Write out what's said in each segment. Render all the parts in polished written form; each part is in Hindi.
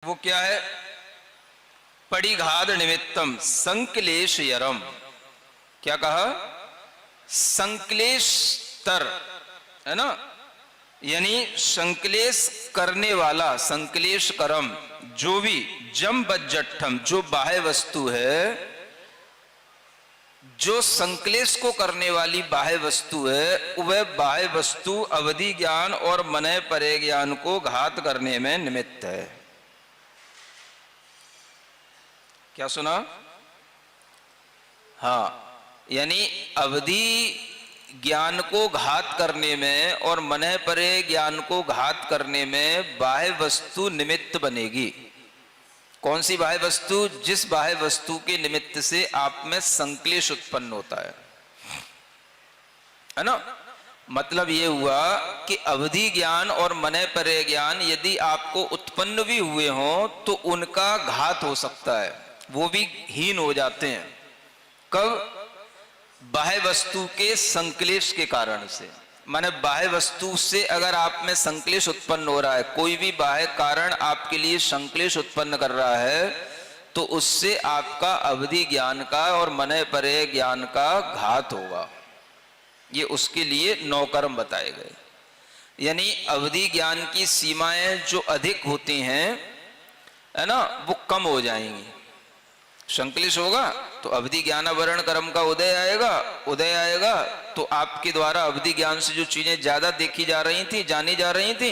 वो क्या है? पड़िघाद निमित्तम संक्लेशयरम। क्या कहा? संक्लेश तर, है ना, यानी संक्लेश करने वाला, संक्लेश करम, जो भी जम बज्जठम, जो बाह्य वस्तु है, जो संक्लेश को करने वाली बाह्य वस्तु है, वह बाह्य वस्तु अवधि ज्ञान और मने परे ज्ञान को घात करने में निमित्त है। क्या सुना? हाँ, यानी अवधि ज्ञान को घात करने में और मने परे ज्ञान को घात करने में बाह्य वस्तु निमित्त बनेगी। कौन सी बाह्य वस्तु? जिस बाह्य वस्तु के निमित्त से आप में संक्लेश उत्पन्न होता है ना। मतलब ये हुआ कि अवधि ज्ञान और मने परे ज्ञान यदि आपको उत्पन्न भी हुए हों तो उनका घात हो सकता है, वो भी हीन हो जाते हैं। कब? बाह्य वस्तु के संक्लेश के कारण से। माने बाह्य वस्तु से अगर आप में संक्लेश उत्पन्न हो रहा है, कोई भी बाह्य कारण आपके लिए संक्लेश उत्पन्न कर रहा है, तो उससे आपका अवधि ज्ञान का और मने परे ज्ञान का घात होगा। ये उसके लिए 9 कर्म बताए गए। यानी अवधि ज्ञान की सीमाएं जो अधिक होती हैं, है ना, वो कम हो जाएंगी। संक्लेश होगा तो अवधि ज्ञानावरण कर्म का उदय आएगा तो आपके द्वारा अवधि ज्ञान से जो चीजें ज्यादा देखी जा रही थी, जानी जा रही थी,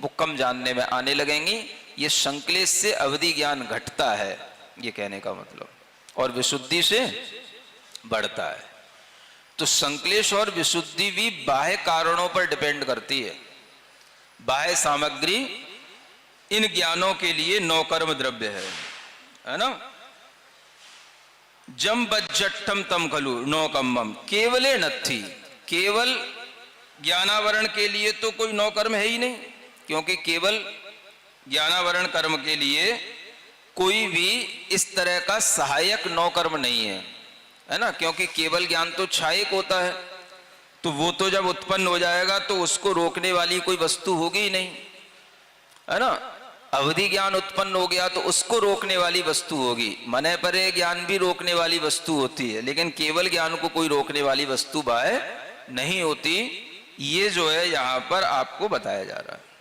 वो कम जानने में आने लगेंगी। ये संक्लेश से अवधि ज्ञान घटता है, ये कहने का मतलब, और विशुद्धि से बढ़ता है। तो संक्लेश और विशुद्धि भी बाह्य कारणों पर डिपेंड करती है। बाह्य सामग्री इन ज्ञानों के लिए 9 कर्म द्रव्य है ना। जम बज्जठम तम खलु 9 कम्मम केवले नत्थी। केवल ज्ञानावरण के लिए तो कोई 9 कर्म है ही नहीं, क्योंकि केवल ज्ञानावरण कर्म के लिए कोई भी इस तरह का सहायक 9 कर्म नहीं है ना। क्योंकि केवल ज्ञान तो छायक होता है, तो वो तो जब उत्पन्न हो जाएगा तो उसको रोकने वाली कोई वस्तु होगी ही नहीं, है ना। अवधि ज्ञान उत्पन्न हो गया तो उसको रोकने वाली वस्तु होगी। मने परे ज्ञान भी रोकने वाली वस्तु होती है, लेकिन केवल ज्ञान को कोई रोकने वाली वस्तु बाह्य नहीं होती। ये जो है यहां पर आपको बताया जा रहा है।